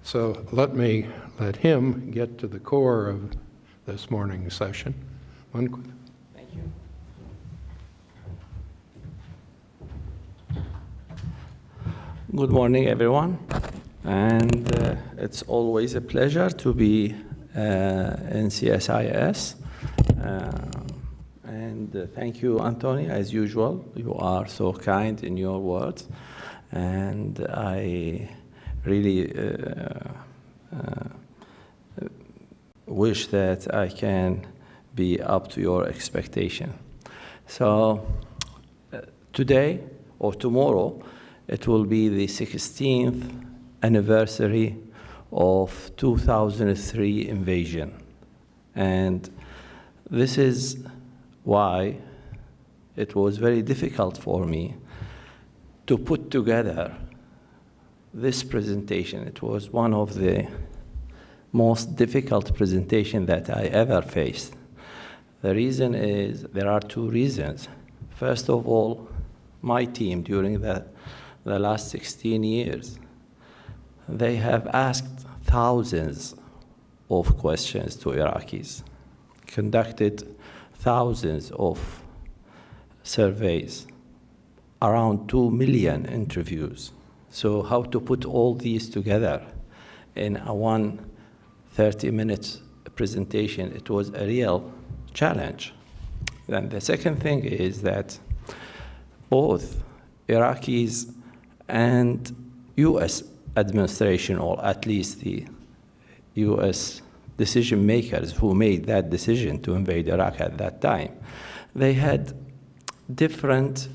So let him get to the core of this morning's session. Munqith. Thank you. Good morning, everyone. And it's always a pleasure to be in CSIS. And thank you, Anthony, as usual. You are so kind in your words. And I really wish that I can be up to your expectation. So today or tomorrow, it will be the 16th anniversary of 2003 invasion. And this is why it was very difficult for me to put together this presentation. It was one of the most difficult presentations that I ever faced. The reason is, there are two reasons. First of all, my team during the last 16 years, they have asked thousands of questions to Iraqis, conducted thousands of surveys, around 2 million interviews. So how to put all these together in a 30-minute presentation, it was a real challenge. Then the second thing is that both Iraqis and US administration, or at least the US decision makers who made that decision to invade Iraq at that time, they had different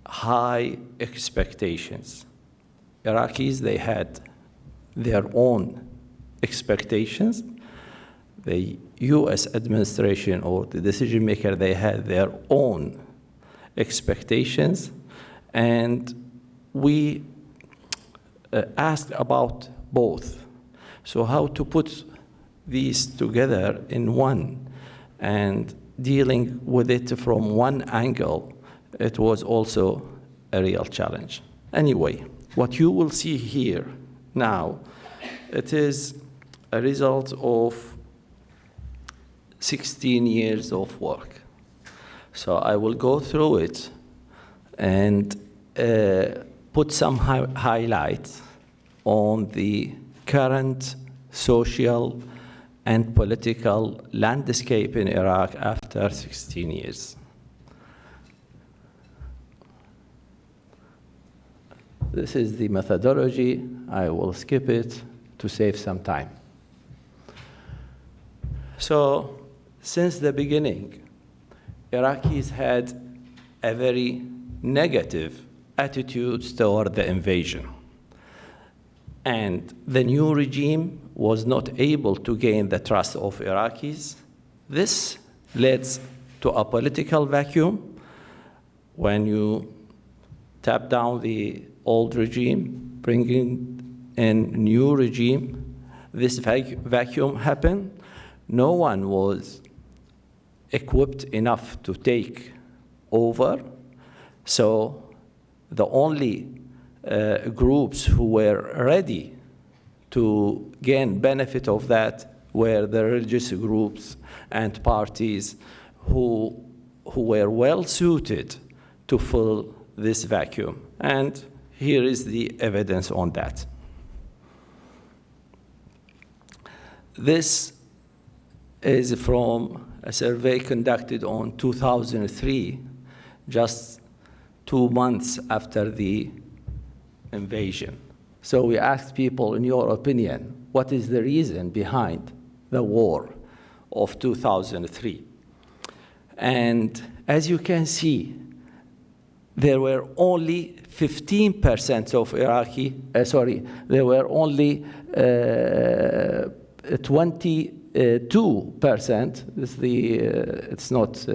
high expectations. Iraqis, they had their own expectations. The US administration or the decision maker, they had their own expectations. And we asked about both. So how to put these together in one and dealing with it from one angle, it was also a real challenge. Anyway, what you will see here now, it is a result of 16 years of work. So I will go through it and put some highlights on the current social and political landscape in Iraq after 16 years. This is the methodology. I will skip it to save some time. So, since the beginning, Iraqis had a very negative attitude toward the invasion. And the new regime was not able to gain the trust of Iraqis. This led to a political vacuum. When you tap down the old regime, bringing in new regime, this vacuum happened. No one was equipped enough to take over. So the only groups who were ready to gain benefit of that were the religious groups and parties who were well suited to fill this vacuum. And here is the evidence on that. This is from a survey conducted on 2003, just 2 months after the invasion. So we asked people, in your opinion, what is the reason behind the war of 2003? And as you can see, there were only 15% of there were only 22%, it's not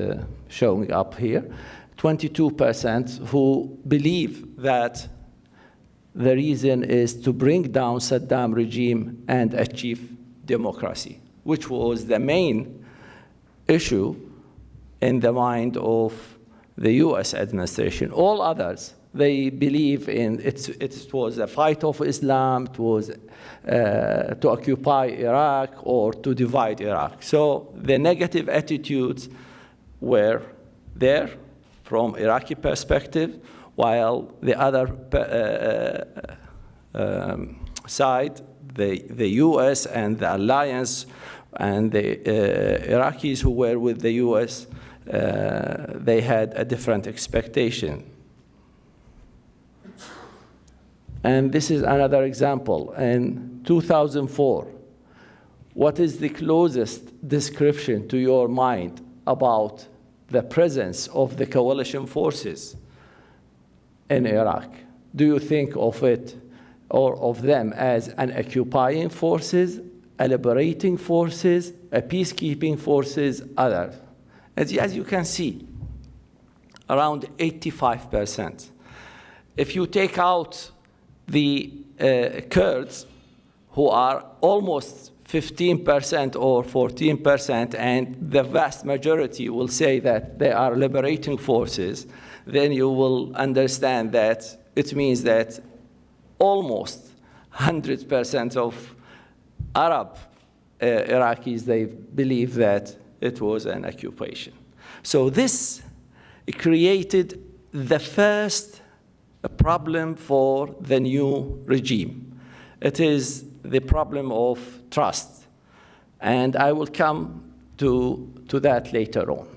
showing up here, 22% who believe that the reason is to bring down Saddam regime and achieve democracy, which was the main issue in the mind of the US administration. All others, they believe in it was a fight of Islam, it was to occupy Iraq or to divide Iraq. So the negative attitudes were there from Iraqi perspective, while the other side, the US and the alliance and the Iraqis who were with the US, they had a different expectation. And this is another example. In 2004, what is the closest description to your mind about the presence of the coalition forces in Iraq? Do you think of it or of them as an occupying forces, a liberating forces, a peacekeeping forces, others? As you can see, around 85%. If you take out the Kurds, who are almost 15% or 14%, and the vast majority will say that they are liberating forces, then you will understand that it means that almost 100% of Arab Iraqis, they believe that it was an occupation. So this created the first problem for the new regime. It is the problem of trust. And I will come to that later on.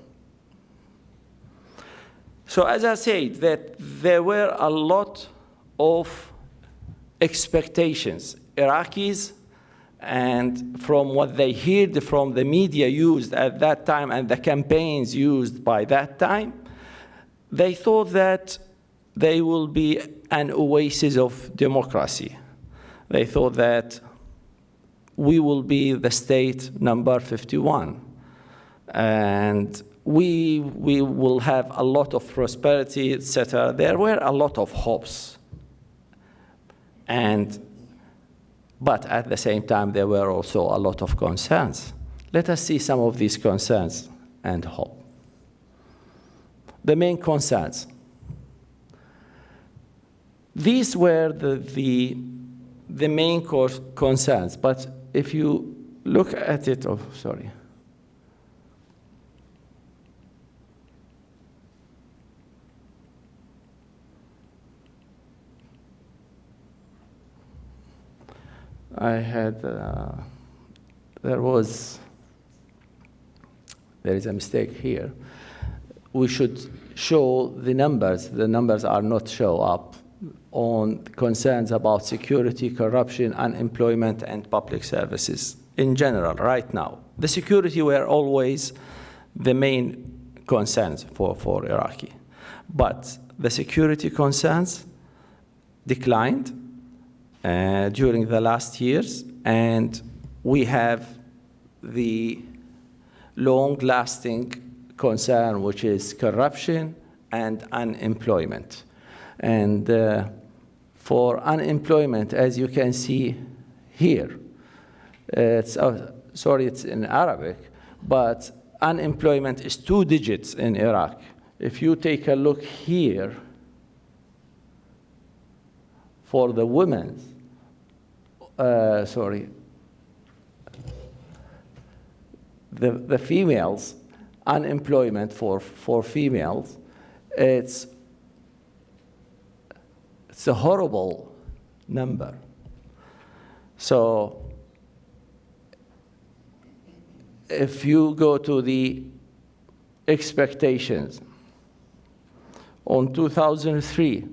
So as I said, that there were a lot of expectations. Iraqis, and from what they heard from the media used at that time and the campaigns used by that time, they thought that they will be an oasis of democracy. They thought that we will be the state number 51, and we will have a lot of prosperity, etc. There were a lot of hopes. But at the same time, there were also a lot of concerns. Let us see some of these concerns and hope. The main concerns. These were the main concerns, but if you look at it, oh, sorry. There is a mistake here. We should show the numbers. The numbers are not show up on concerns about security, corruption, unemployment, and public services in general right now. The security were always the main concerns for Iraqi. But the security concerns declined during the last years, and we have the long-lasting concern, which is corruption and unemployment. And for unemployment, as you can see here, it's in Arabic, but unemployment is 2 digits in Iraq. If you take a look here, for the women, the females, unemployment for females, it's a horrible number. So if you go to the expectations, on 2003,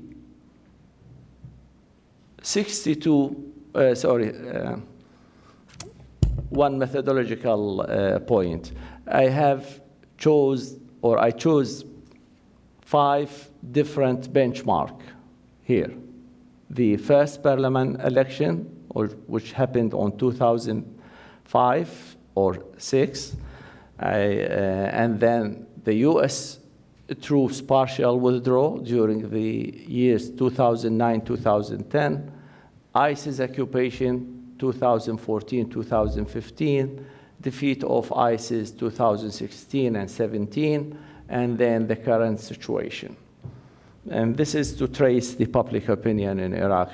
one methodological point. I chose 5 different benchmarks here. The first parliament election, which happened on 2005 or 6, and then the US troops partial withdrawal during the years 2009-2010, ISIS occupation 2014-2015, defeat of ISIS 2016 and 17, and then the current situation. And this is to trace the public opinion in Iraq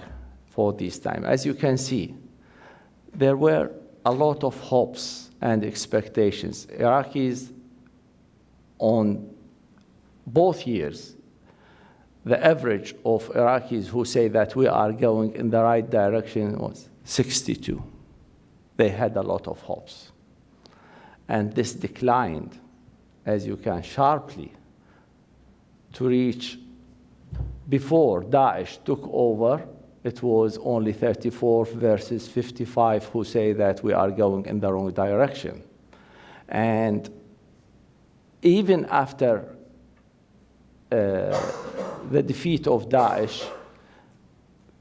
for this time. As you can see, there were a lot of hopes and expectations. Iraqis on both years, the average of Iraqis who say that we are going in the right direction was 62. They had a lot of hopes. And this declined, as you can, sharply to reach, before Daesh took over, it was only 34 versus 55 who say that we are going in the wrong direction. And even after the defeat of Daesh,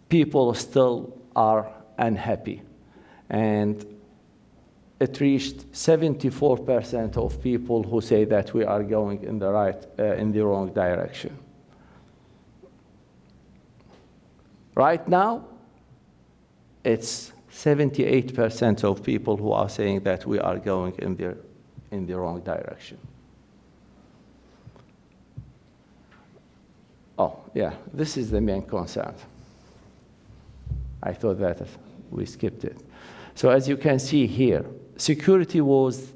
people still are unhappy. And it reached 74% of people who say that we are going in the wrong direction. Right now, it's 78% of people who are saying that we are going in the wrong direction. Oh, yeah, this is the main concern. I thought that we skipped it. So as you can see here, security was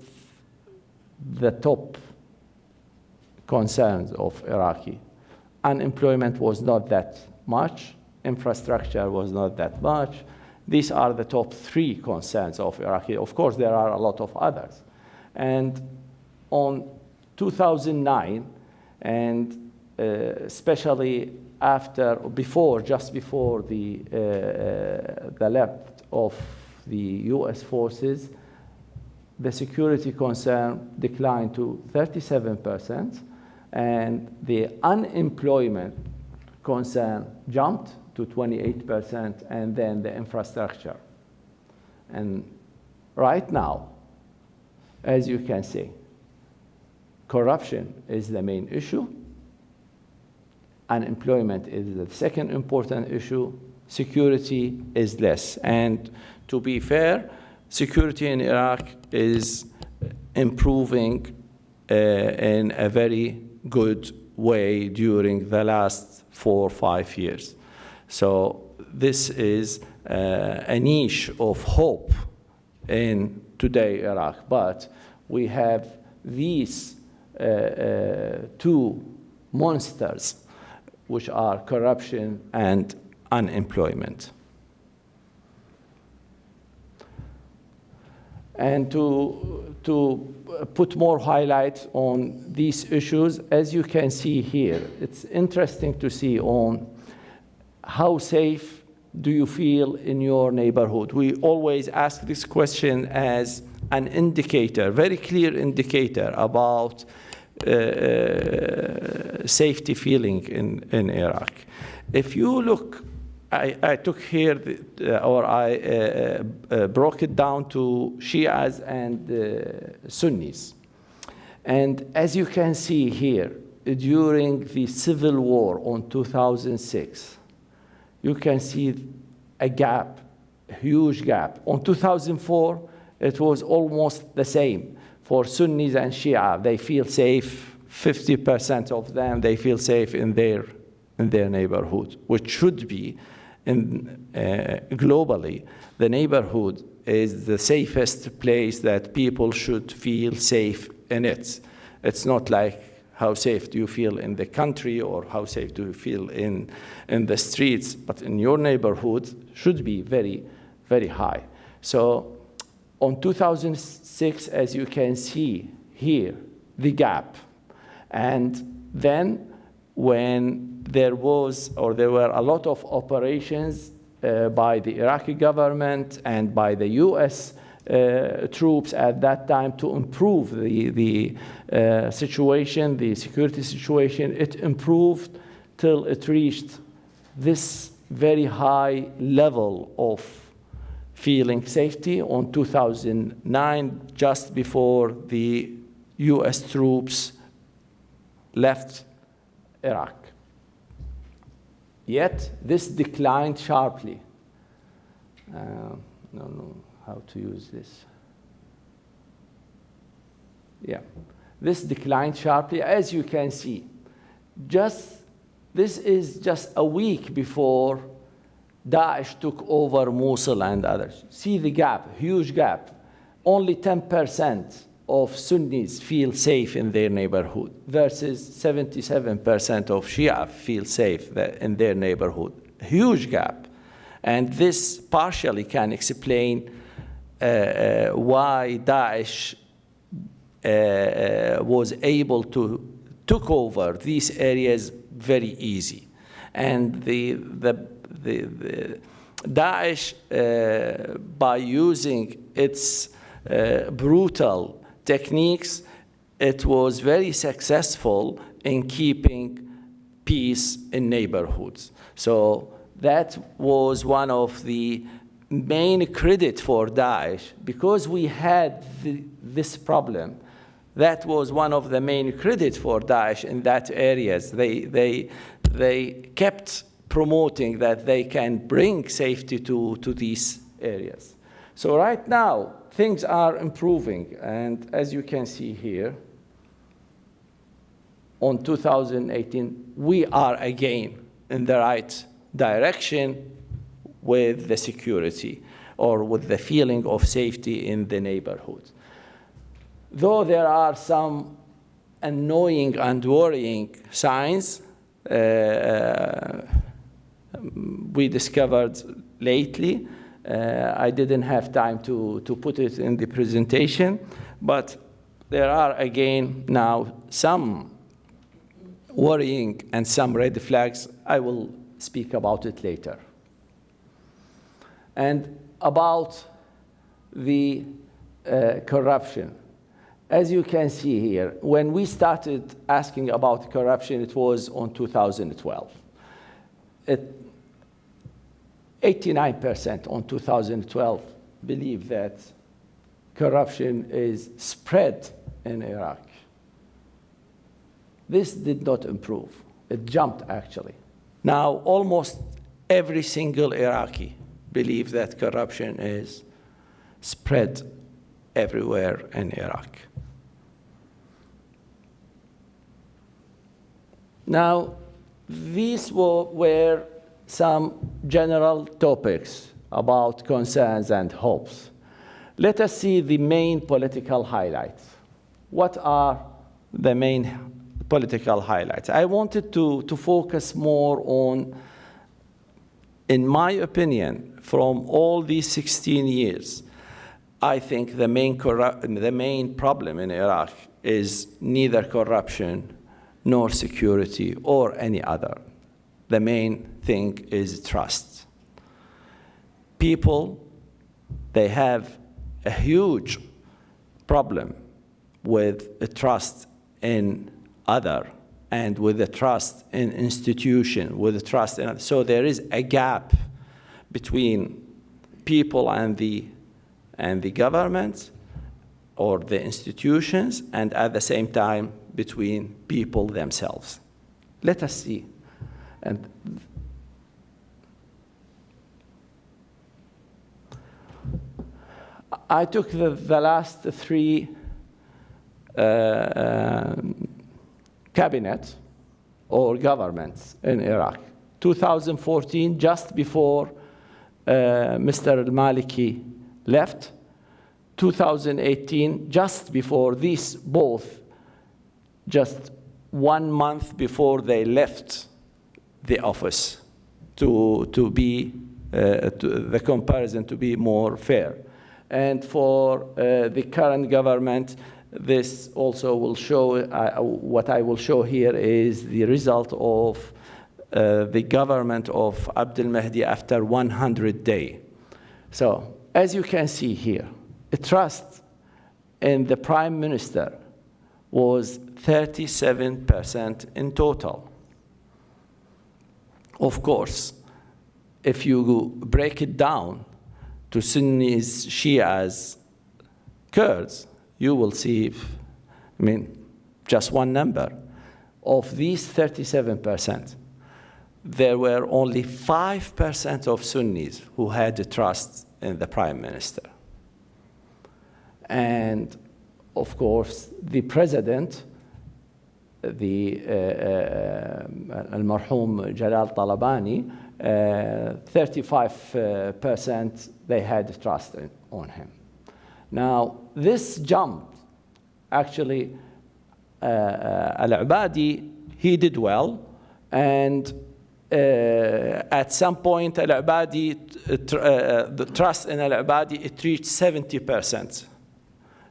the top concerns of Iraqi. Unemployment was not that much. Infrastructure was not that much. These are the top three concerns of Iraqi. Of course, there are a lot of others. And on 2009, and especially just before the left of the US forces, the security concern declined to 37%, and the unemployment concern jumped to 28%, and then the infrastructure. And right now, as you can see, corruption is the main issue. Unemployment is the second important issue. Security is less. And to be fair, security in Iraq is improving in a very good way during the last 4 or 5 years. So this is a niche of hope in today Iraq. But we have these two monsters, which are corruption and unemployment. And to put more highlight on these issues, as you can see here, it's interesting to see on how safe do you feel in your neighborhood. We always ask this question as an indicator, very clear indicator about safety feeling in Iraq. If you look, I took here, I broke it down to Shias and Sunnis. And as you can see here, during the civil war on 2006, you can see a gap, a huge gap. On 2004, it was almost the same. For Sunnis and Shia, they feel safe, 50% of them, they feel safe in their neighborhood, which should be, globally, the neighborhood is the safest place that people should feel safe in it. It's not like how safe do you feel in the country or how safe do you feel in the streets, but in your neighborhood should be very, very high. So on 2006, as you can see here, the gap. And then when there were a lot of operations by the Iraqi government and by the US troops at that time to improve the situation, the security situation, it improved till it reached this very high level of feeling safety on 2009, just before the US troops left Iraq. Yet, this declined sharply. I don't know how to use this. Yeah, this declined sharply, as you can see. Just This is just a week before Daesh took over Mosul and others. See the gap, huge gap. Only 10% of Sunnis feel safe in their neighborhood versus 77% of Shia feel safe in their neighborhood. Huge gap. And this partially can explain why Daesh was able to took over these areas very easy. And the Daesh, by using its brutal techniques, it was very successful in keeping peace in neighborhoods. So that was one of the main credit for Daesh. Because we had this problem, that was one of the main credit for Daesh in that areas. They kept promoting that they can bring safety to these areas. So right now, things are improving. And as you can see here, on 2018, we are again in the right direction with the security or with the feeling of safety in the neighborhood. Though there are some annoying and worrying signs we discovered lately. I didn't have time to put it in the presentation, but there are again now some worrying and some red flags. I will speak about it later. And about the corruption. As you can see here, when we started asking about corruption, it was on 2012. 89% on 2012 believe that corruption is spread in Iraq. This did not improve. It jumped, actually. Now, almost every single Iraqi believes that corruption is spread everywhere in Iraq. Now, these were some general topics about concerns and hopes. Let us see the main political highlights. What are the main political highlights? I wanted to focus more on, in my opinion, from all these 16 years, I think the main problem in Iraq is neither corruption nor security or any other. The main thing is trust. People, they have a huge problem with the trust in other and with the trust in institution, with the trust in, so there is a gap between people and the government or the institutions, and at the same time between people themselves. Let us see. And I took the last three cabinets or governments in Iraq. 2014, just before Mr. al-Maliki left. 2018, just before these both, just 1 month before they left the office, to be the comparison to be more fair. And for the current government, this also will show, what I will show here is the result of the government of Abdel Mahdi after 100 days. So, as you can see here, the trust in the prime minister was 37% in total. Of course, if you break it down to Sunnis, Shias, Kurds, you will see, just one number. Of these 37%, there were only 5% of Sunnis who had the trust in the prime minister. And of course, the president the Al-Marhum Jalal Talabani, 35% they had trust on him. Now, this jump, actually, Al-Abadi, he did well, and at some point, Al-Abadi, the trust in Al-Abadi, it reached 70%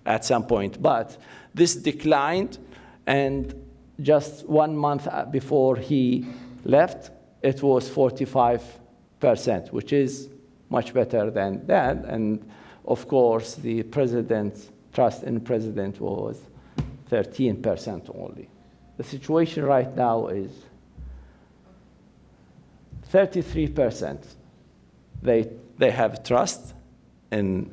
at some point. But this declined, and just 1 month before he left, it was 45%, which is much better than that. And of course, the president's trust in the president was 13% only. The situation right now is 33%. They have trust in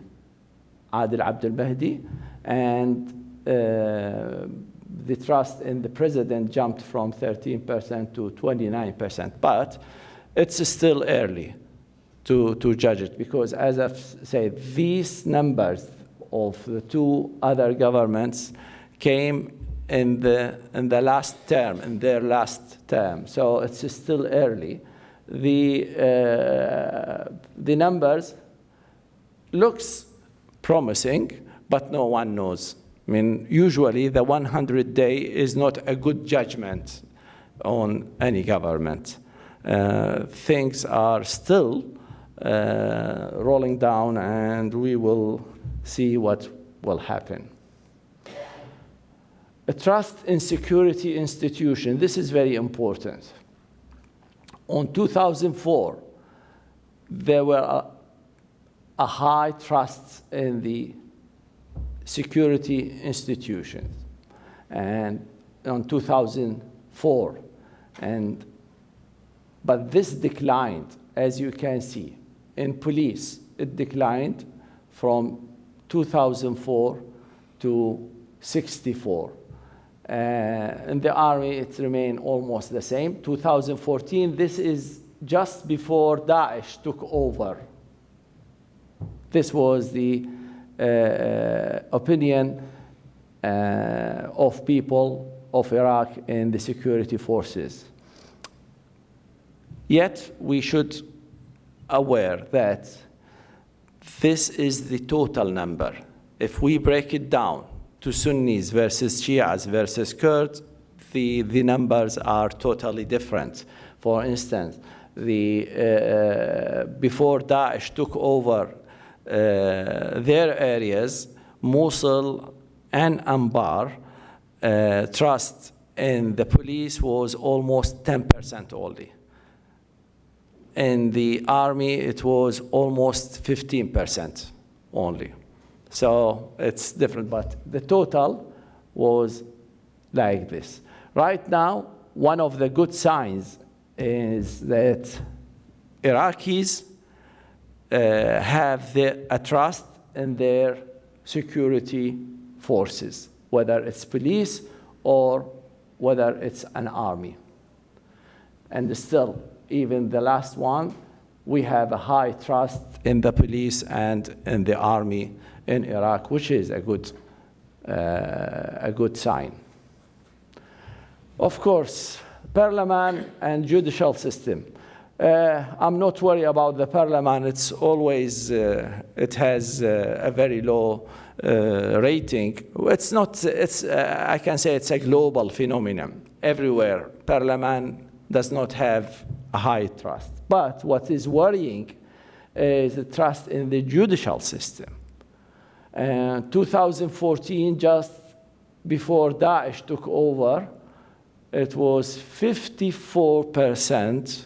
Adil Abdul Mahdi, and the trust in the president jumped from 13% to 29%. But it's still early to judge it, because as I've said, these numbers of the two other governments came in their last term. So it's still early. The numbers looks promising, but no one knows. I mean, usually the 100-day is not a good judgment on any government. Things are still rolling down, and we will see what will happen. A trust in security institution, this is very important. On 2004, there were a high trust in the security institutions, and on 2004, but this declined, as you can see. In police, it declined from 2004 to 64. In the army, it remained almost the same. 2014, this is just before Daesh took over. This was the opinion of people of Iraq in the security forces. Yet, we should aware that this is the total number. If we break it down to Sunnis versus Shias versus Kurds, the numbers are totally different. For instance, before Daesh took over their areas, Mosul and Anbar, trust in the police was almost 10% only. In the army, it was almost 15% only. So it's different, but the total was like this. Right now, one of the good signs is that Iraqis have a trust in their security forces, whether it's police or whether it's an army. And still, even the last one, we have a high trust in the police and in the army in Iraq, which is a good sign. Of course, parliament and judicial system. I'm not worried about the parliament. It's always, it has a very low rating. It's not, I can say it's a global phenomenon. Everywhere, parliament does not have a high trust. But what is worrying is the trust in the judicial system. 2014, just before Daesh took over, it was 54%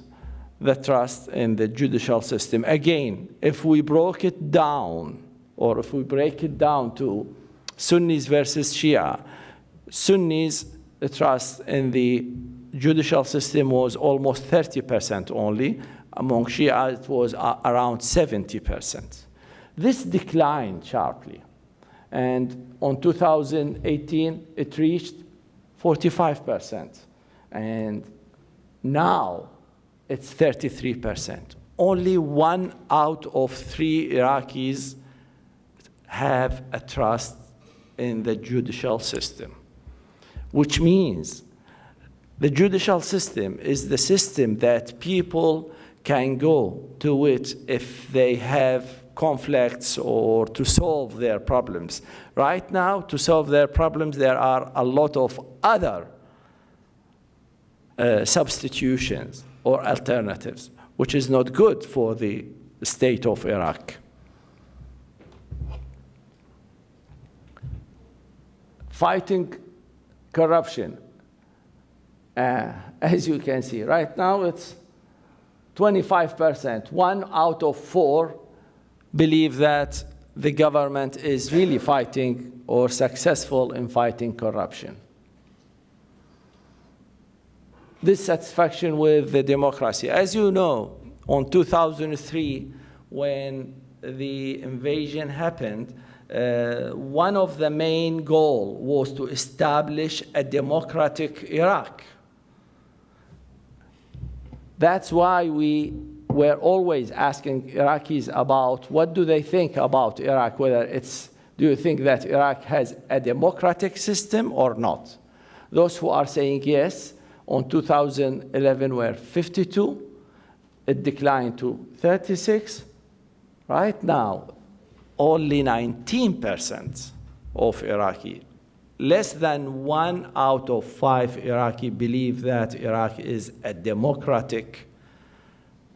the trust in the judicial system. Again, if we broke it down, or if we break it down to Sunnis versus Shia, Sunnis, the trust in the judicial system was almost 30% only. Among Shia, it was around 70%. This declined sharply. And on 2018, it reached 45%. And now it's 33%. Only 1 out of 3 Iraqis have a trust in the judicial system, which means The judicial system is the system that people can go to it if they have conflicts or to solve their problems. Right now, to solve their problems, there are a lot of other substitutions or alternatives, which is not good for the state of Iraq. Fighting corruption. As you can see, right now it's 25%. 1 out of 4 believe that the government is really fighting or successful in fighting corruption. Dissatisfaction with the democracy. As you know, in 2003, when the invasion happened, one of the main goals was to establish a democratic Iraq. That's why we were always asking Iraqis about what do they think about Iraq, whether it's, do you think that Iraq has a democratic system or not? Those who are saying yes, on 2011 were 52, it declined to 36. Right now, only 19% of Iraqi, less than 1 out of 5 Iraqi believe that Iraq is a democratic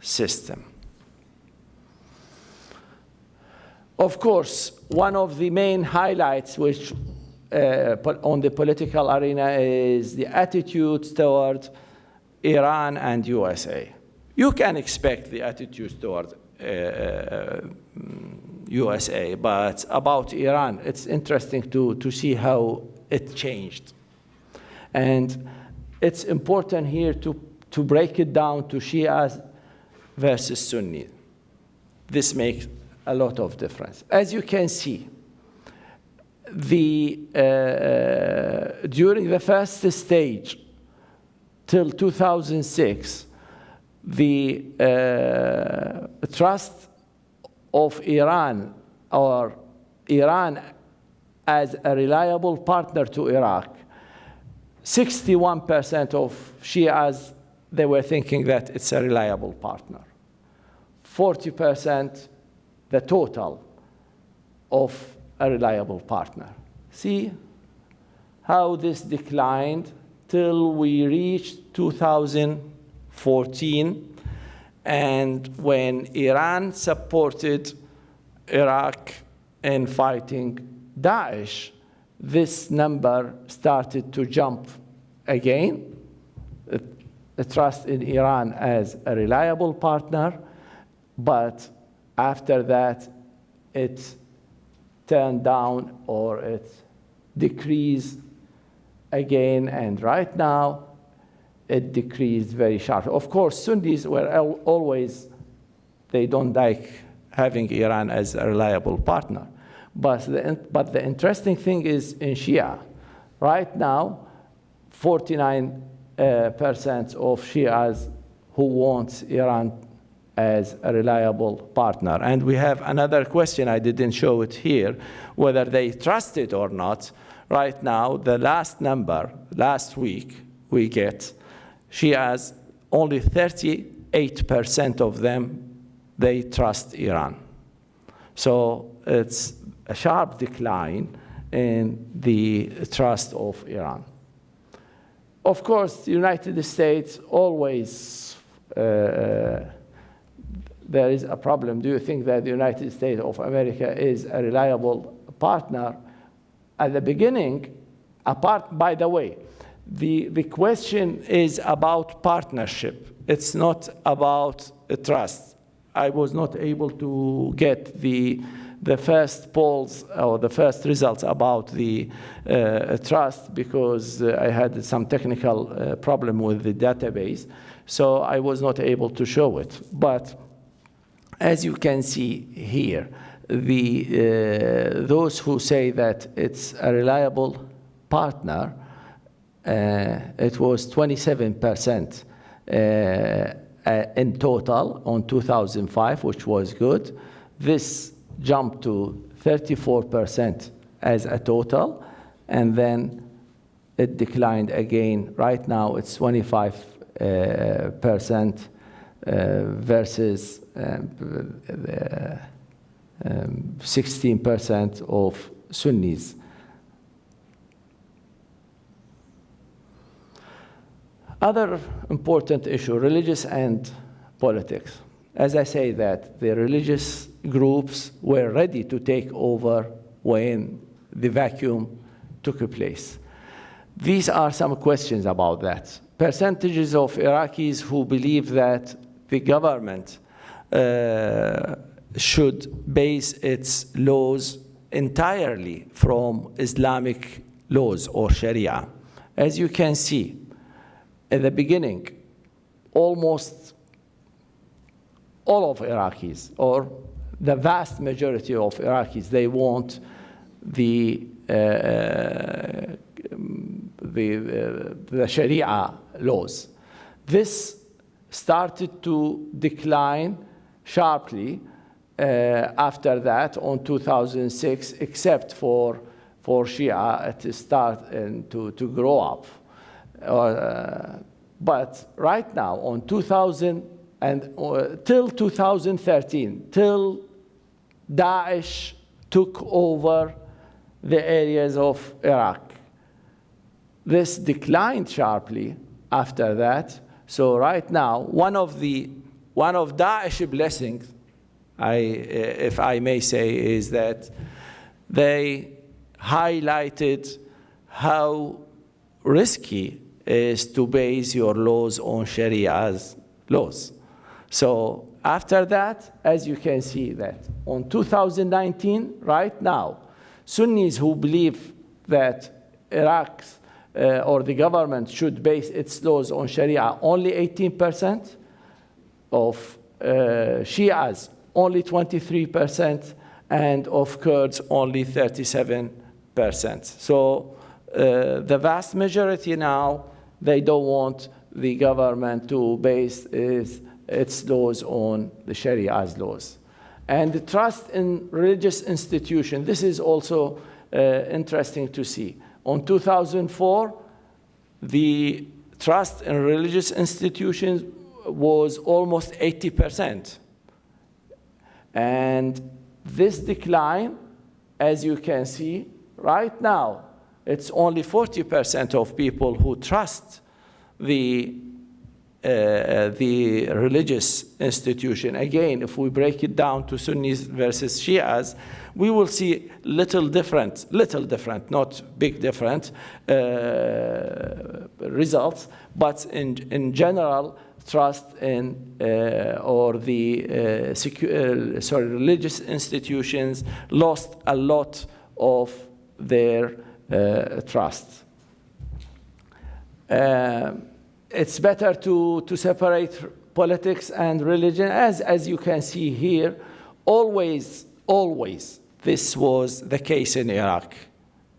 system. Of course, one of the main highlights which on the political arena is the attitudes toward Iran and USA. You can expect the attitudes toward USA, but about Iran, it's interesting to see how it changed. And it's important here to break it down to Shias versus Sunni. This makes a lot of difference. As you can see, during the first stage till 2006, the trust of Iran, or Iran as a reliable partner to Iraq, 61% of Shias, they were thinking that it's a reliable partner. 40% the total of a reliable partner. See how this declined till we reached 2014, and when Iran supported Iraq in fighting Daesh, this number started to jump again. The trust in Iran as a reliable partner, but after that it turned down or it decreased again, and right now it decreased very sharply. Of course, Sunnis were always, they don't like having Iran as a reliable partner. But the interesting thing is in Shia. Right now, 49% of Shias who want Iran as a reliable partner. And we have another question, I didn't show it here, whether they trust it or not. Right now, the last number, last week, we get Shias, only 38% of them, they trust Iran. So it's a sharp decline in the trust of Iran. Of course, the United States always, there is a problem. Do you think that the United States of America is a reliable partner? At the beginning, by the way, the question is about partnership. It's not about trust. I was not able to get the first polls or the first results about the trust because I had some technical problem with the database, so I was not able to show it. But as you can see here, those who say that it's a reliable partner, it was 27% in total on 2005, which was good. This jumped to 34% as a total, and then it declined again. Right now, it's 25% versus 16% of Sunnis. Other important issue, religious and politics. As I say that the religious groups were ready to take over when the vacuum took place. These are some questions about that. Percentages of Iraqis who believe that the government should base its laws entirely from Islamic laws or Sharia. As you can see, at the beginning, almost all of Iraqis, or the vast majority of Iraqis, they want the Sharia laws. This started to decline sharply after that on 2006, except for Shia, it started to grow up. But right now, on 2000 and till 2013, till Daesh took over the areas of Iraq, this declined sharply after that. So right now, one of Daesh's blessings, if I may say, is that they highlighted how risky is to base your laws on Sharia's laws. So after that, as you can see that on 2019, right now, Sunnis who believe that Iraq or the government should base its laws on Sharia, only 18%, of Shias, only 23%, and of Kurds, only 37%. So the vast majority now, they don't want the government to base its laws on the Sharia's laws. And the trust in religious institutions, this is also interesting to see. On 2004, the trust in religious institutions was almost 80%. And this decline, as you can see, right now, it's only 40% of people who trust the religious institution. Again, if we break it down to Sunnis versus Shias, we will see little different, not big different results, but in general, trust in religious institutions lost a lot of their trust. It's better to separate politics and religion. As you can see here, always this was the case in Iraq,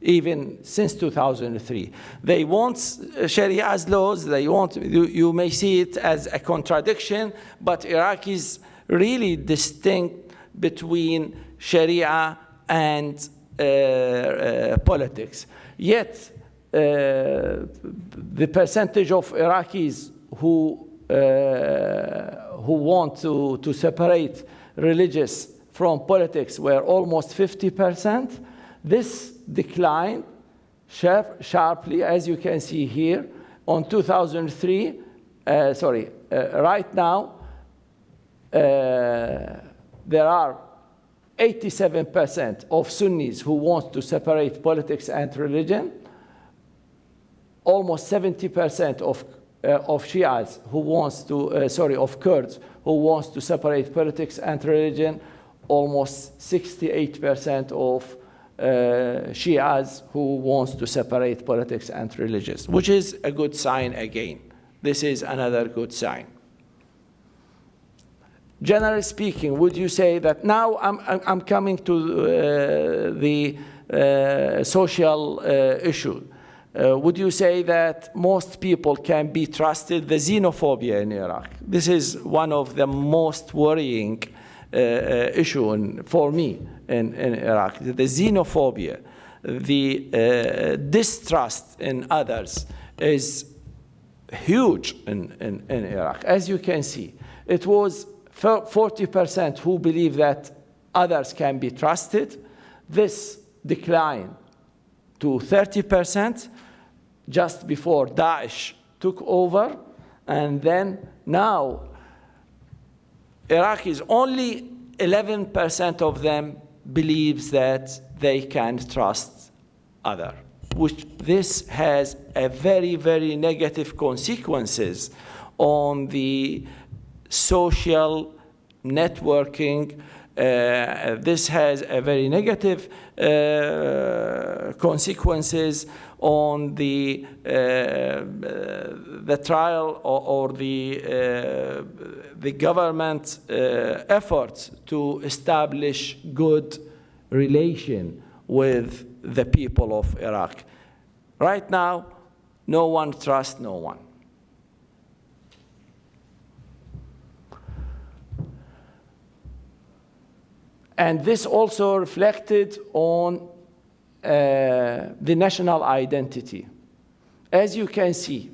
even since 2003. They want Sharia's laws, you may see it as a contradiction, but Iraq is really distinct between Sharia and politics. Yet, the percentage of Iraqis who want to separate religious from politics were almost 50%. This declined sharply, as you can see here. On 2003, right now, there are 87% of Sunnis who want to separate politics and religion. Almost 70% of Shias who wants to, of Kurds who wants to separate politics and religion. Almost 68% of Shias who wants to separate politics and religious, which is a good sign again. This is another good sign. Generally speaking, would you say that now I'm coming to the social issue. Would you say that most people can be trusted? The xenophobia in Iraq. This is one of the most worrying issues for me in Iraq. The xenophobia. the distrust in others is huge in Iraq. As you can see, it was 40% who believe that others can be trusted. This declined to 30% just before Daesh took over, and then now Iraqis, only 11% of them believes that they can trust others, which this has a very, very negative consequences on the social networking. This has a very negative consequences on the trial or the government efforts to establish good relation with the people of Iraq. Right now, no one trusts no one. And this also reflected on the national identity. As you can see,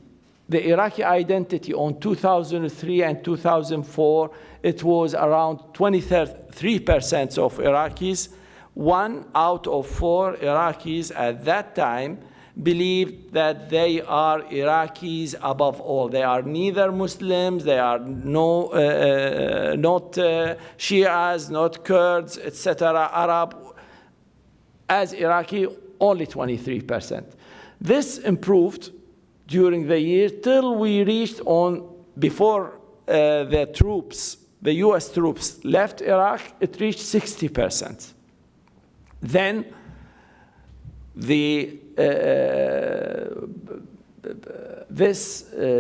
the Iraqi identity on 2003 and 2004, it was around 23% of Iraqis. 1 out of 4 Iraqis at that time believed that they are Iraqis above all. They are neither Muslims, they are not Shias, not Kurds, etc., Arab. As Iraqi, only 23%. This improved during the year till we reached before the US troops left Iraq, it reached 60%. Then this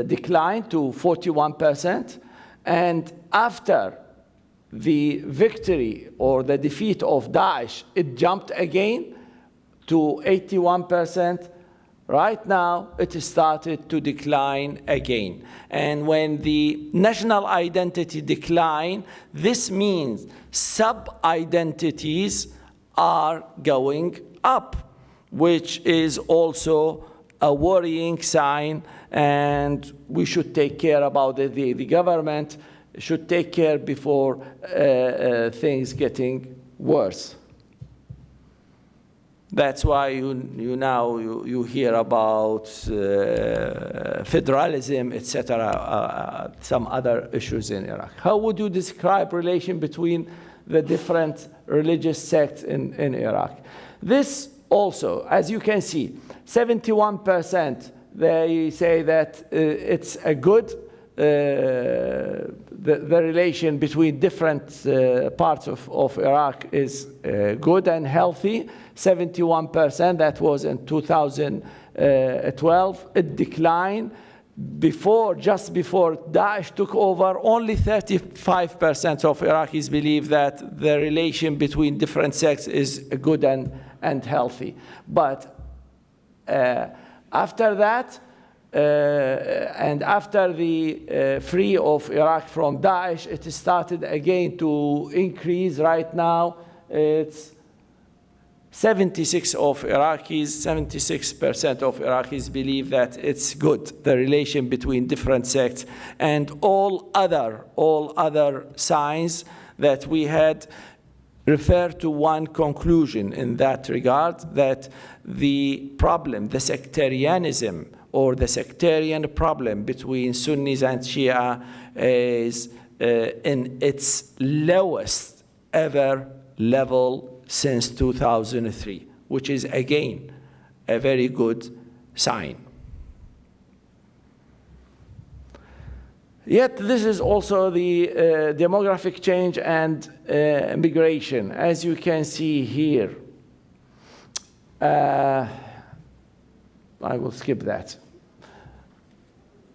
declined to 41%, and after the victory or the defeat of Daesh, it jumped again to 81%. Right now, it started to decline again. And when the national identity decline, this means sub-identities are going up, which is also a worrying sign, and we should take care about it. The government should take care before things getting worse. That's why you hear about federalism, etc., some other issues in Iraq. How would you describe relation between the different religious sects in Iraq? This also, as you can see, 71%, they say that it's a good, the relation between different parts of Iraq is good and healthy. 71%, that was in 2012. It declined. Just before Daesh took over, only 35% of Iraqis believe that the relation between different sects is good and healthy. But after that, and after the free of Iraq from Daesh, it started again to increase. Right now, it's 76% of Iraqis believe that it's good, the relation between different sects, and all other signs that we had refer to one conclusion in that regard, that the problem, the sectarianism or the sectarian problem between Sunnis and Shia is in its lowest ever level since 2003, which is again a very good sign. Yet this is also the demographic change and migration. As you can see here, I will skip that.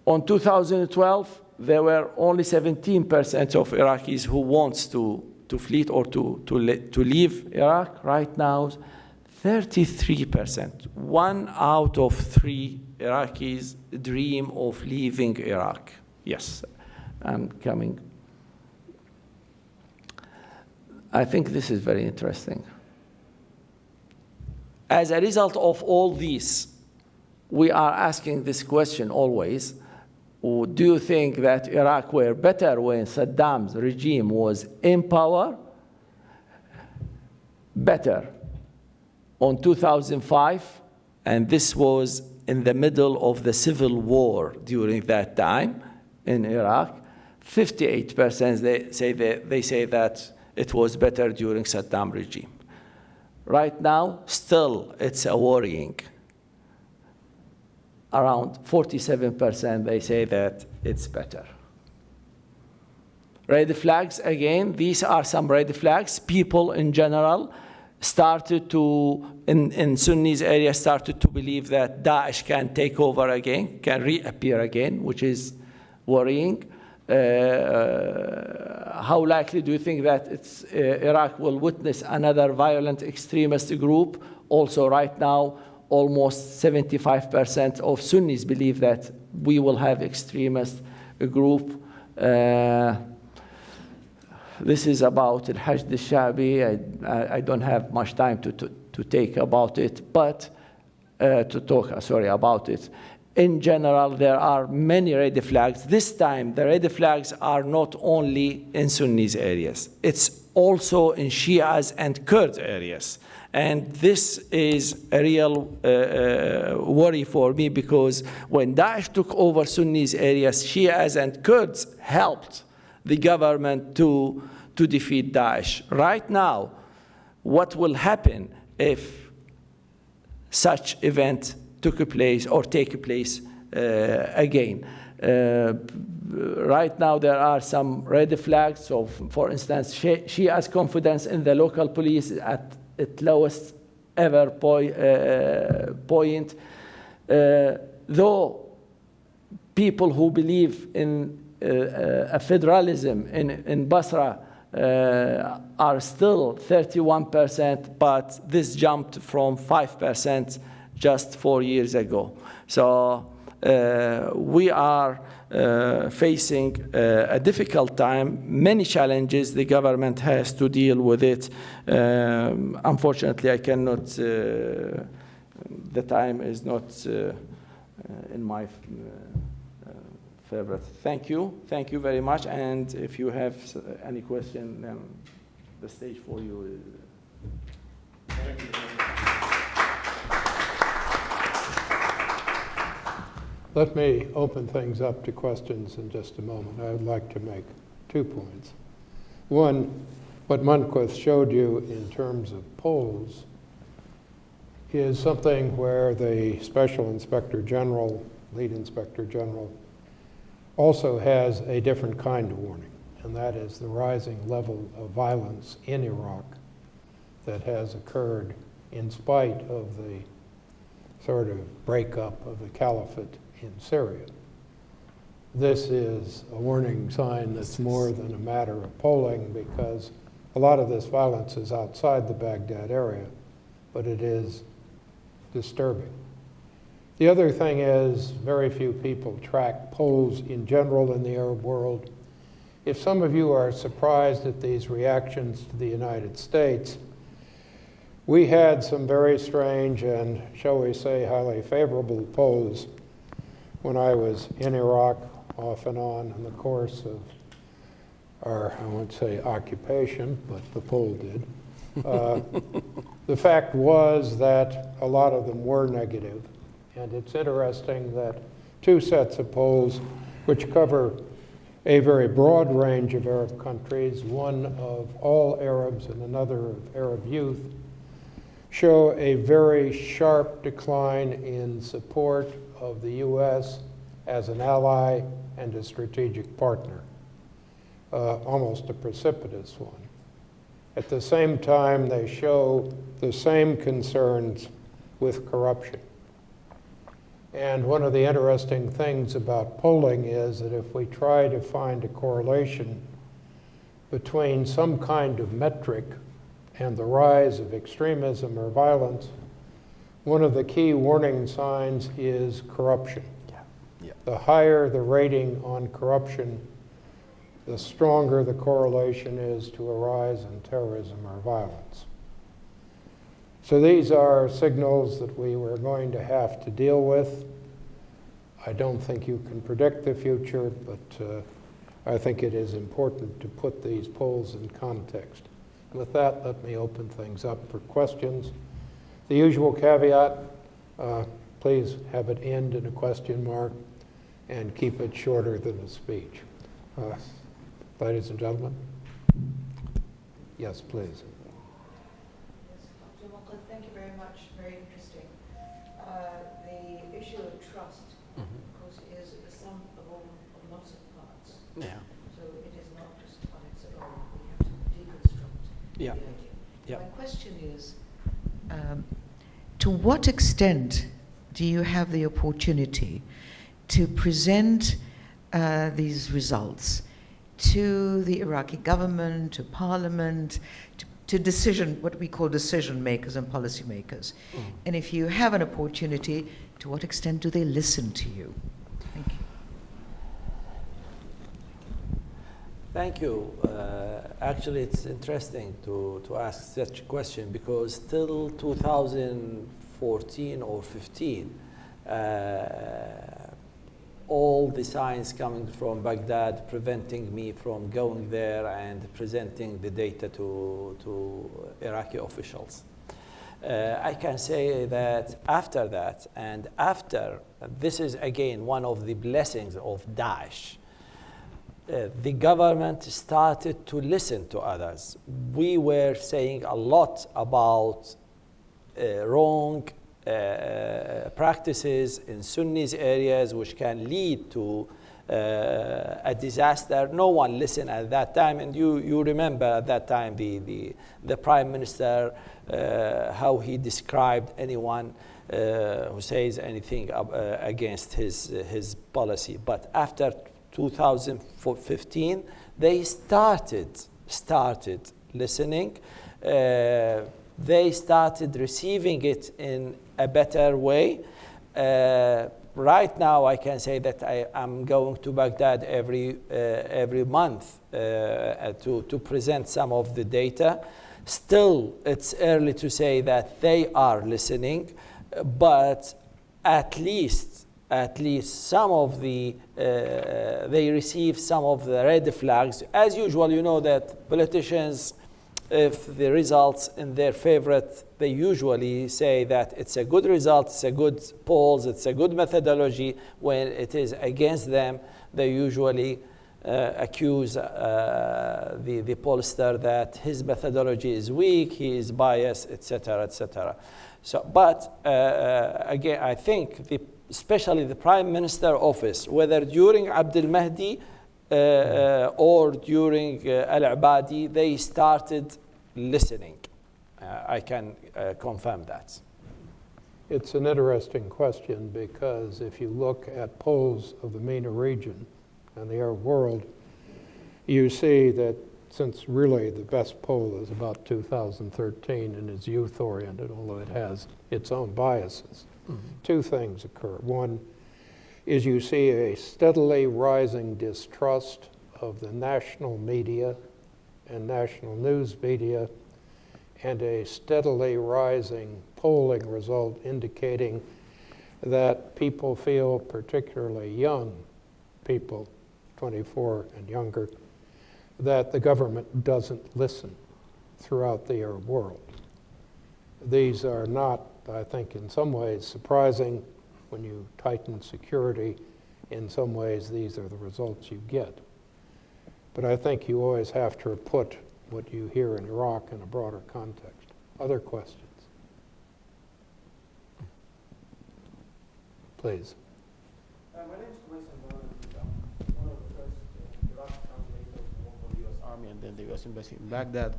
On 2012, there were only 17% of Iraqis who wants to flee or to leave Iraq. Right now, 33%. 1 out of 3 Iraqis dream of leaving Iraq. Yes, I'm coming. I think this is very interesting. As a result of all this, we are asking this question always. Do you think that Iraq were better when Saddam's regime was in power? Better. On 2005, and this was in the middle of the civil war during that time in Iraq, 58% they say that it was better during Saddam regime. Right now, still it's a worrying. Around 47% they say that it's better. Red flags, again, these are some red flags. People in general started to, in Sunnis area, started to believe that Daesh can take over again, can reappear again, which is worrying. How likely do you think that Iraq will witness another violent extremist group? Also, right now, almost 75% of Sunnis believe that we will have extremist group. This is al Hajj al-Shabi. I don't have much time to take about it, but to talk about it. In general, there are many red flags. This time, the red flags are not only in Sunnis areas. It's also in Shias and Kurd areas. And this is a real worry for me, because when Daesh took over Sunnis areas, Shias and Kurds helped the government to defeat Daesh. Right now, what will happen if such event took place or take place again? Right now, there are some red flags. So, for instance, Shia's confidence in the local police at its lowest ever point. Though people who believe in a federalism in Basra are still 31%, but this jumped from 5% just 4 years ago. So we are facing a difficult time, many challenges. The government has to deal with it. Unfortunately, I cannot, the time is not in my favorite. Thank you very much. And if you have any question, then the stage for you. Thank you. Let me open things up to questions in just a moment. I would like to make 2 points. One, what Munqith showed you in terms of polls is something where the Special Inspector General, Lead Inspector General, also has a different kind of warning, and that is the rising level of violence in Iraq that has occurred in spite of the sort of breakup of the caliphate in Syria. This is a warning sign that's more than a matter of polling, because a lot of this violence is outside the Baghdad area, but it is disturbing. The other thing is, very few people track polls in general in the Arab world. If some of you are surprised at these reactions to the United States, we had some very strange and, shall we say, highly favorable polls when I was in Iraq off and on in the course of our, I won't say occupation, but the poll did. The fact was that a lot of them were negative. And it's interesting that 2 sets of polls, which cover a very broad range of Arab countries, one of all Arabs and another of Arab youth, show a very sharp decline in support of the U.S. as an ally and a strategic partner, almost a precipitous one. At the same time, they show the same concerns with corruption. And one of the interesting things about polling is that if we try to find a correlation between some kind of metric and the rise of extremism or violence, one of the key warning signs is corruption. Yeah. The higher the rating on corruption, the stronger the correlation is to a rise in terrorism or violence. So these are signals that we were going to have to deal with. I don't think you can predict the future, but I think it is important to put these polls in context. With that, let me open things up for questions. The usual caveat, please have it end in a question mark and keep it shorter than a speech. Ladies and gentlemen. Yes, please. Yes, Dr. Munqith, thank you very much. Very interesting. The issue of trust, of course, is a sum of lots of parts. Yeah. So it is not just on its own. We have to deconstruct Yeah. the idea. Yeah. My question is, to what extent do you have the opportunity to present these results to the Iraqi government, to parliament, to what we call decision makers and policy makers? And if you have an opportunity, to what extent do they listen to you? Thank you. Thank you. Actually, it's interesting to ask such a question because till 2014 or 15, all the signs coming from Baghdad preventing me from going there and presenting the data to Iraqi officials. I can say that after that, and after, this is again one of the blessings of Daesh, the government started to listen to others. We were saying a lot about wrong practices in Sunnis areas which can lead to a disaster. No one listened at that time, and you remember at that time the Prime Minister, how he described anyone who says anything against his policy. But after 2015, they started listening. They started receiving it in a better way. Right now, I can say that I am going to Baghdad every month to present some of the data. Still, it's early to say that they are listening, but at least some of they receive some of the red flags. As usual, you know that politicians, if the results in their favorite, they usually say that it's a good result, it's a good polls, it's a good methodology. When it is against them, they usually accuse the pollster that his methodology is weak, he is biased, etc., etc. So, but again, I think especially the Prime Minister office, whether during Abdel Mahdi or during Al-Abadi, they started listening. I can confirm that. It's an interesting question because if you look at polls of the MENA region and the Arab world, you see that since really the best poll is about 2013 and is youth-oriented, although it has its own biases, two things occur. One is you see a steadily rising distrust of the national media and national news media, and a steadily rising polling result indicating that people feel, particularly young people, 24 and younger, that the government doesn't listen throughout the Arab world. These are not, I think, in some ways surprising. When you tighten security, in some ways, these are the results you get. But I think you always have to put what you hear in Iraq in a broader context. Other questions? Please. My name is Kumail Sambon. I'm one of the first Iraqi translators who worked for the U.S. Army and then the U.S. Embassy in Baghdad.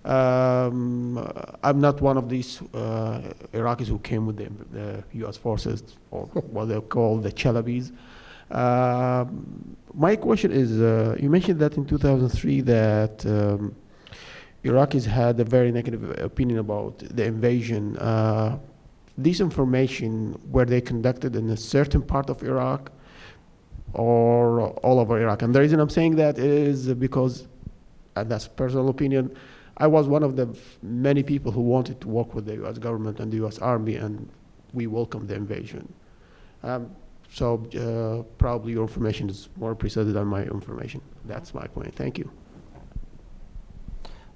I'm not one of these Iraqis who came with the U.S. forces, or what they call the Chalabis. My question is, you mentioned that in 2003 that Iraqis had a very negative opinion about the invasion. These information, were they conducted in a certain part of Iraq or all over Iraq? And the reason I'm saying that is because, and that's personal opinion, I was one of the many people who wanted to work with the U.S. government and the U.S. Army, and we welcomed the invasion. So probably your information is more precise than my information. That's my point. Thank you.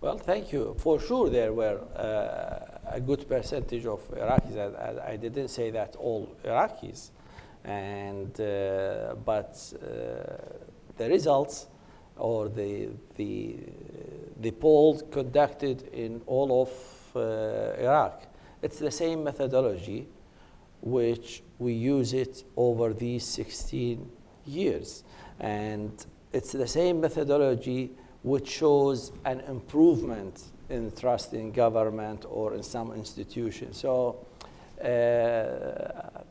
Well, thank you. For sure, there were a good percentage of Iraqis. I didn't say that all Iraqis, and but the results or the polls conducted in all of Iraq, it's the same methodology, which we use it over these 16 years, and it's the same methodology which shows an improvement in trust in government or in some institutions. So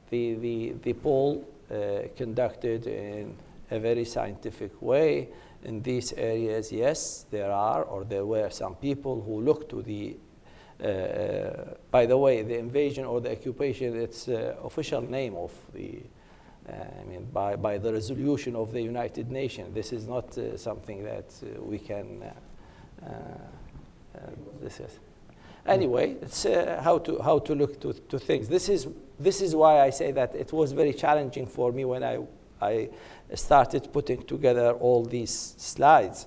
the poll conducted in a very scientific way in these areas, yes, there were some people who looked to the by the way, the invasion or the occupation, it's official name of the by the resolution of the United Nations. This is not something that we can discuss. Anyway, it's how to look to things. This is why I say that it was very challenging for me when I started putting together all these slides,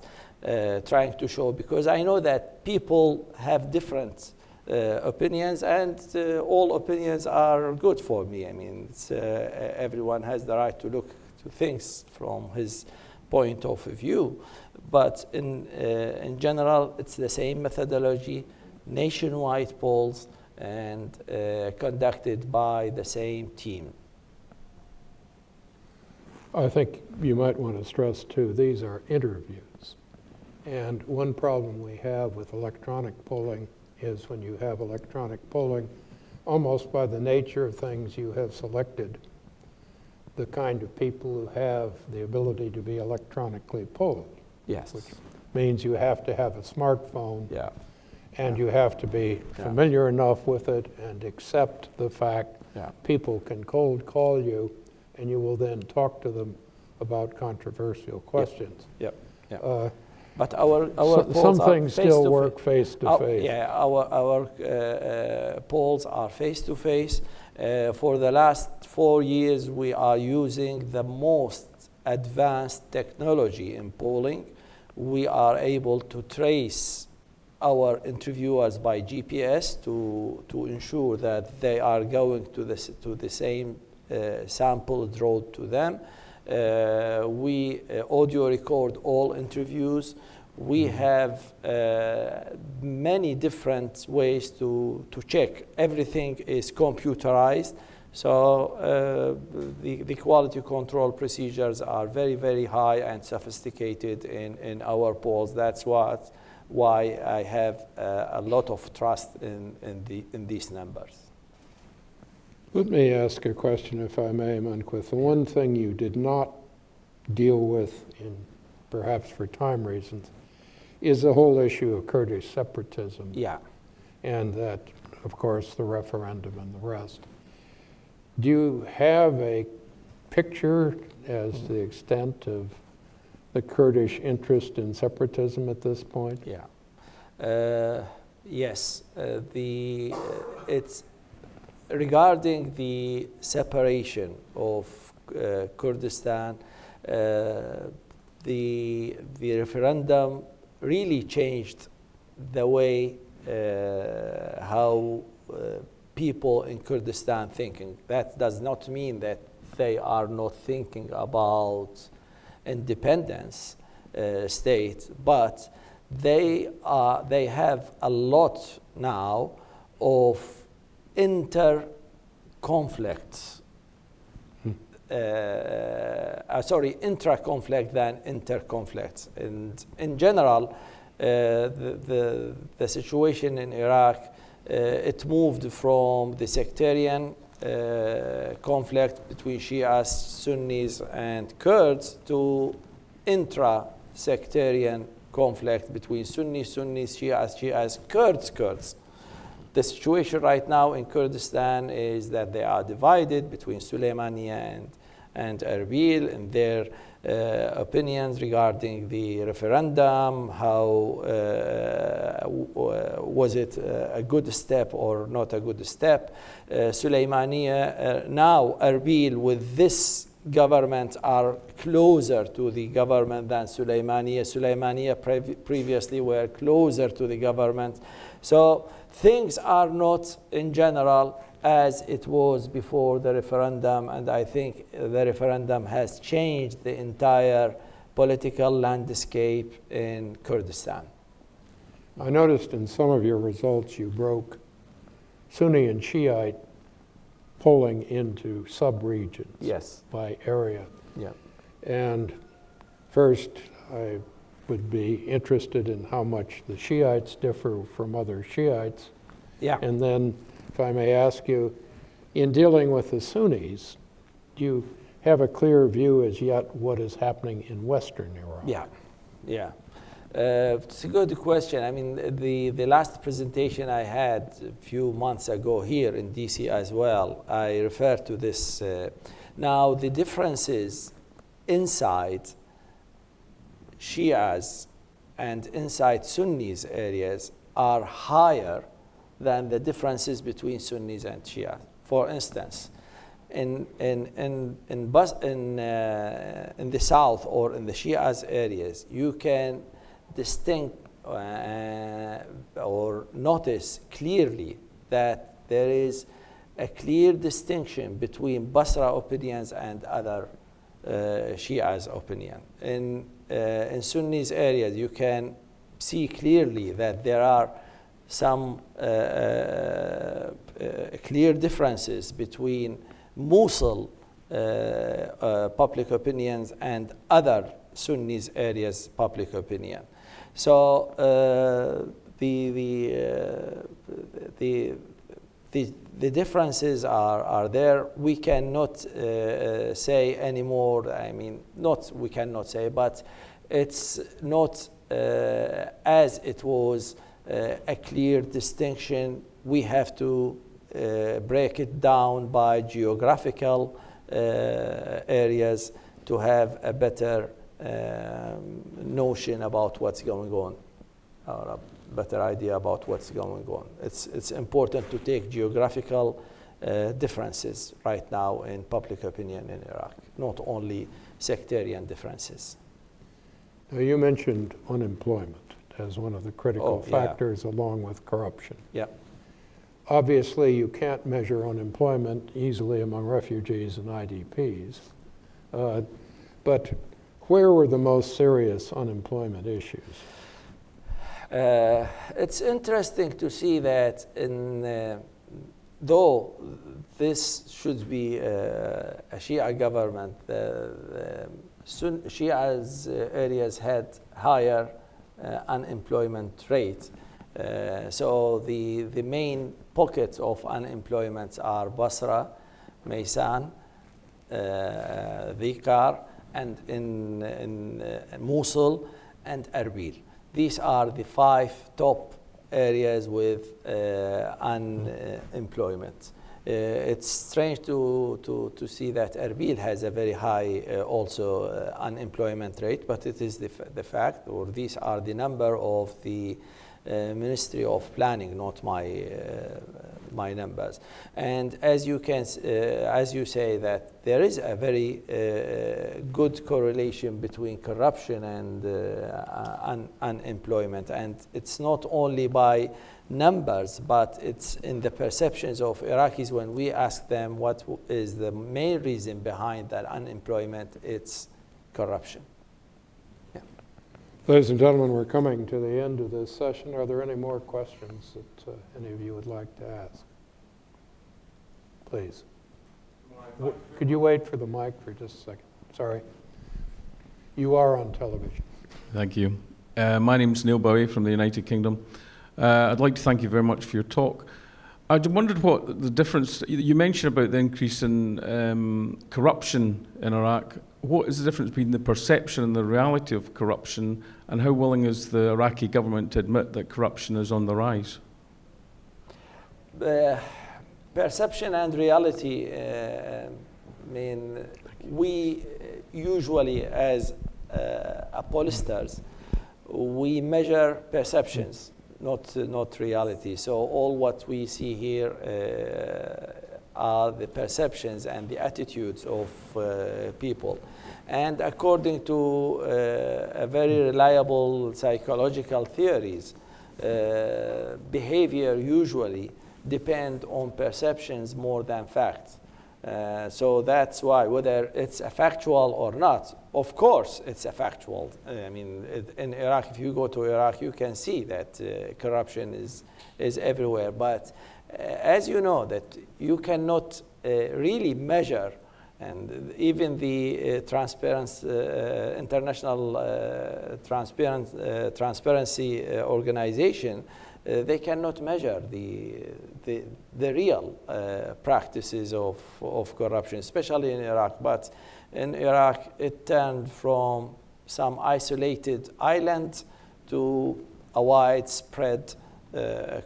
trying to show, because I know that people have different opinions, and all opinions are good for me. I mean, everyone has the right to look to things from his point of view, but in general, it's the same methodology, nationwide polls, and conducted by the same team. I think you might want to stress too, these are interviews. And one problem we have with electronic polling is when you have electronic polling, almost by the nature of things, you have selected the kind of people who have the ability to be electronically polled. Yes. Which means you have to have a smartphone. Yeah. And you have to be familiar enough with it and accept the fact people can cold call you, and you will then talk to them about controversial questions. Yep. But our polls some are things still work face to face. Yeah, our polls are face to face. For the last 4 years, we are using the most advanced technology in polling. We are able to trace our interviewers by GPS to ensure that they are going to the same sample drawn to them. We audio record all interviews. We have many different ways to check. Everything is computerized. So the quality control procedures are very, very high and sophisticated in our polls. That's why I have a lot of trust in these numbers. Let me ask a question, if I may, Munqith. The one thing you did not deal with, perhaps for time reasons, is the whole issue of Kurdish separatism. Yeah. And that, of course, the referendum and the rest. Do you have a picture as to the extent of the Kurdish interest in separatism at this point? Yeah. Yes. It's regarding the separation of Kurdistan. The referendum really changed the way how people in Kurdistan thinking. That does not mean that they are not thinking about independence state, but they have a lot now of intra-conflict than inter-conflicts. And in general, the situation in Iraq, it moved from the sectarian conflict between Shias, Sunnis, and Kurds to intra-sectarian conflict between Sunnis, Shias, Kurds. The situation right now in Kurdistan is that they are divided between Suleimania and Erbil, and their opinions regarding the referendum, how was it a good step or not a good step. Suleymaniye, now Erbil with this government are closer to the government than Suleymaniye. Suleymaniye previously were closer to the government. So things are not in general as it was before the referendum, and I think the referendum has changed the entire political landscape in Kurdistan. I noticed in some of your results you broke Sunni and Shiite polling into sub-regions. Yes. By area. Yeah. And first, I would be interested in how much the Shiites differ from other Shiites. Yeah. And then, if I may ask you, in dealing with the Sunnis, do you have a clear view as yet what is happening in Western Iraq? Yeah, yeah. It's a good question. I mean, the last presentation I had a few months ago here in DC as well, I referred to this. Now, the differences inside Shias and inside Sunnis areas are higher than the differences between Sunnis and Shias. For instance, in the south or in the Shias areas, you can distinct or notice clearly that there is a clear distinction between Basra opinions and other Shias opinion. In Sunnis areas, you can see clearly that there are some clear differences between Mosul public opinions and other Sunnis areas public opinion. So the differences are there. We cannot say anymore. I mean, not we cannot say, but it's not as it was a clear distinction. We have to break it down by geographical areas to have a better notion about what's going on, or a better idea about what's going on. It's important to take geographical differences right now in public opinion in Iraq, not only sectarian differences. Now, you mentioned unemployment as one of the critical factors along with corruption. Yeah. Obviously, you can't measure unemployment easily among refugees and IDPs, but where were the most serious unemployment issues? It's interesting to see that though this should be a Shia government, the Shia's areas had higher unemployment rate. So the main pockets of unemployment are Basra, Maysan, Dhikar, and in Mosul and Erbil. These are the 5 top areas with unemployment. It's strange to see that Erbil has a very high also unemployment rate, but it is the fact, or these are the number of the Ministry of Planning, not my numbers. And as you say, that there is a very good correlation between corruption and unemployment, and it's not only by numbers, but it's in the perceptions of Iraqis. When we ask them what is the main reason behind that unemployment, it's corruption. Ladies and gentlemen, we're coming to the end of this session. Are there any more questions that any of you would like to ask? Please. Could you wait for the mic for just a second? Sorry. You are on television. Thank you. My name is Neil Bowie from the United Kingdom. I'd like to thank you very much for your talk. I wondered what the difference, you mentioned about the increase in corruption in Iraq. What is the difference between the perception and the reality of corruption, and how willing is the Iraqi government to admit that corruption is on the rise? Perception and reality, I mean, usually as pollsters, we measure perceptions, not reality. So all what we see here are the perceptions and the attitudes of people. And according to a very reliable psychological theories, behavior usually depend on perceptions more than facts. So that's why, whether it's a factual or not, of course it's a factual. I mean, in Iraq, if you go to Iraq, you can see that corruption is everywhere. But as you know, that you cannot really measure, and even the International Transparency Organization, they cannot measure the real practices of corruption, especially in Iraq. But in Iraq, it turned from some isolated island to a widespread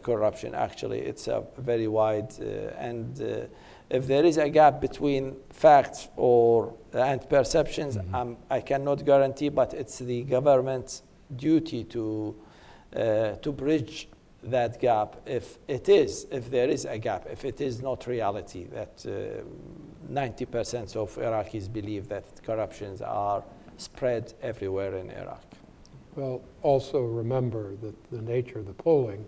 corruption. Actually, it's a very wide, and if there is a gap between facts and perceptions, I cannot guarantee, but it's the government's duty to bridge that gap if there is a gap, if it is not reality, that 90% of Iraqis believe that corruptions are spread everywhere in Iraq. Well, also remember that the nature of the polling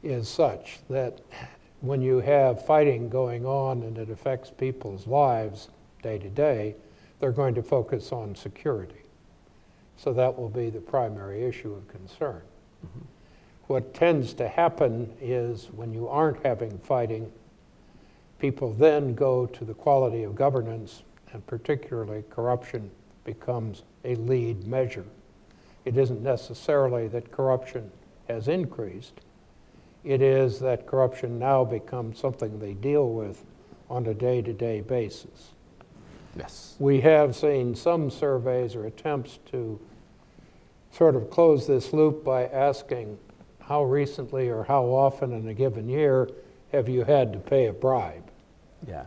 is such that when you have fighting going on and it affects people's lives day to day, they're going to focus on security. So that will be the primary issue of concern. What tends to happen is when you aren't having fighting, people then go to the quality of governance, and particularly corruption becomes a lead measure. It isn't necessarily that corruption has increased. It is that corruption now becomes something they deal with on a day-to-day basis. Yes. We have seen some surveys or attempts to sort of close this loop by asking how recently or how often in a given year have you had to pay a bribe? Yeah.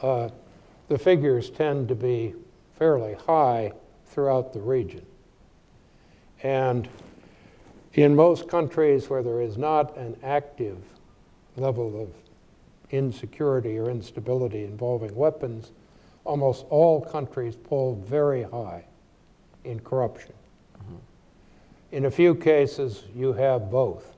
The figures tend to be fairly high throughout the region. And in most countries where there is not an active level of insecurity or instability involving weapons, almost all countries poll very high in corruption. In a few cases, you have both.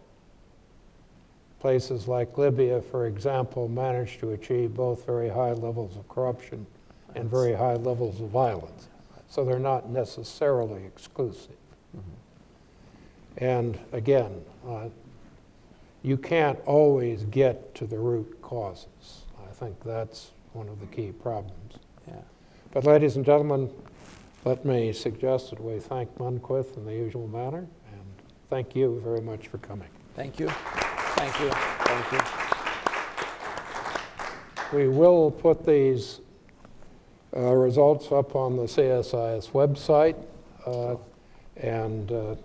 Places like Libya, for example, managed to achieve both very high levels of corruption and very high levels of violence. So they're not necessarily exclusive. And again, you can't always get to the root causes. I think that's one of the key problems. Yeah. But ladies and gentlemen, let me suggest that we thank Munqith in the usual manner, and thank you very much for coming. Thank you. Thank you. Thank you. We will put these results up on the CSIS website, and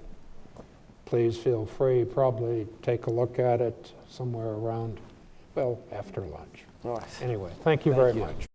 please feel free, probably take a look at it somewhere around, well, after lunch. All right. Anyway, thank you very much.